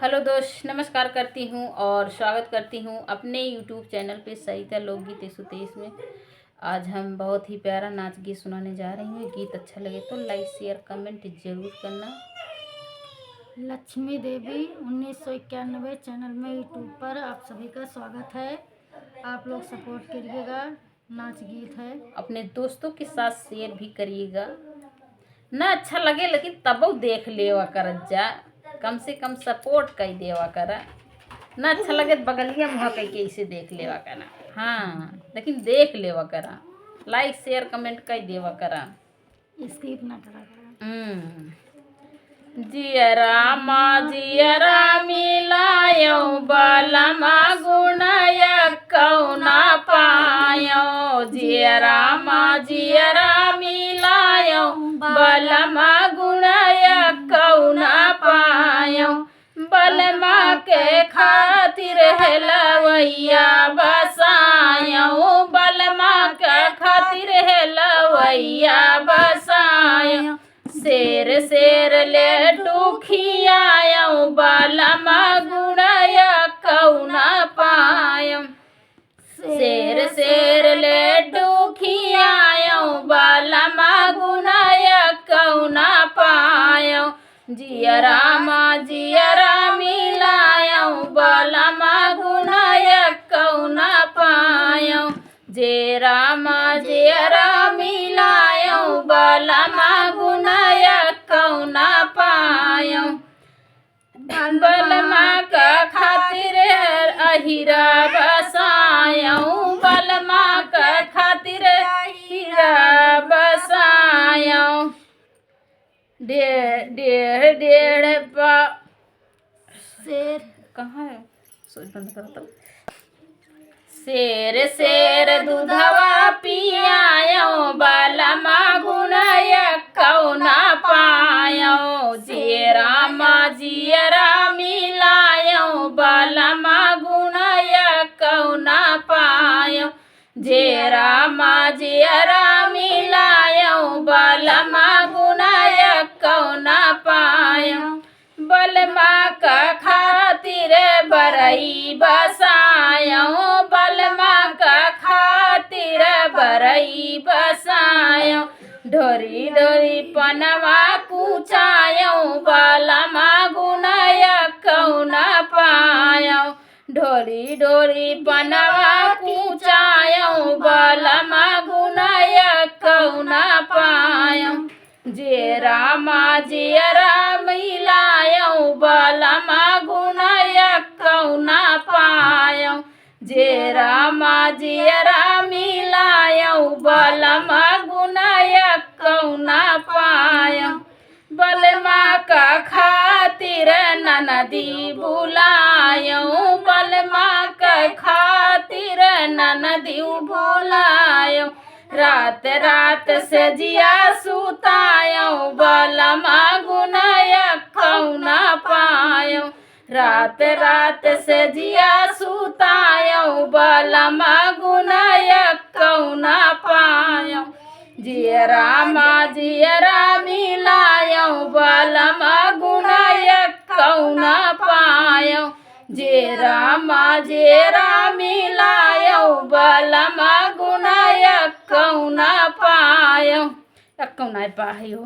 Hello दोस्त, नमस्कार करती हूँ और स्वागत करती हूँ अपने यूट्यूब चैनल पे सरिता लोकगीत 123 में। आज हम बहुत ही प्यारा नाच गीत सुनाने जा रही हूँ। गीत अच्छा लगे तो लाइक शेयर कमेंट ज़रूर करना। लक्ष्मी देवी 1991 चैनल में यूट्यूब पर आप सभी का स्वागत है। आप लोग सपोर्ट करिएगा। नाच गीत है, अपने दोस्तों के साथ शेयर भी करिएगा। ना अच्छा लगे लेकिन तब देख लेवा कर जा, कम से कम सपोर्ट कर देवा करा। ना अच्छा लगे तो बगलिया मुँह कह के इसे देख लेवा करा। हाँ, लेकिन देख लेवा करा, लाइक शेयर कमेंट कर देवा करा। स्किप ना करा करा। जियरा मिलायो बलमा गुणय कौना पायो। जियरा मिलायो बलमा गुणय कौना पायो। बलमा के खातिर हेलवैया बसायो। बलमा के खातिर हेलवैया बसायो। शेर शेर ले डूखियायो बलमा गुणय कौना पायो। शेर शेर ले डूखियायो बलमा गुणय कौना पायो। जियरा मिलायो बलमा गुणय कौना पायो। जियरा मिलायो बलमा गुणय कौना पायो। बलमा का खातिर अहिरा बसायो। बलमा का खातिर अहिरा बसायो। डेढ़ शेर कहाँ है? सोच बंद करो तब। शेर शेर दूधवा पियायो बलमा गुणय कौना पायो। जियरा मिलायो बलमा गुणय कौना पायो। जियरा मिलायो बलमा गुणय कौना पायो। बलमा का खातिर बरई बसायो। बलमा का खातिर बरई बसायो। ढोरी ढोरी पनवा कुचायो बलमा गुणय कौना पायो। ढोरी ढोरी पनवा कुचायो बलमा गुणय कौना पायो। जियरा मिलायो बलमा गुणय कौना पायो। जियरा मिलायो बलमा गुणय कौना पायो। बलमा का खातिर ननदी बुलायो। बलमा का खातिर ननदी बुलायो। रात रात से जिया सुतायो बलमा गुणय कौना पायो। रात रात से जिया सुतायो बलमा गुणय कौना पायो। जियरा मिलायो बलमा गुणय कौना पायो। जियरा मिलायो बलमा गुणय कौना पायो। कौना पायो।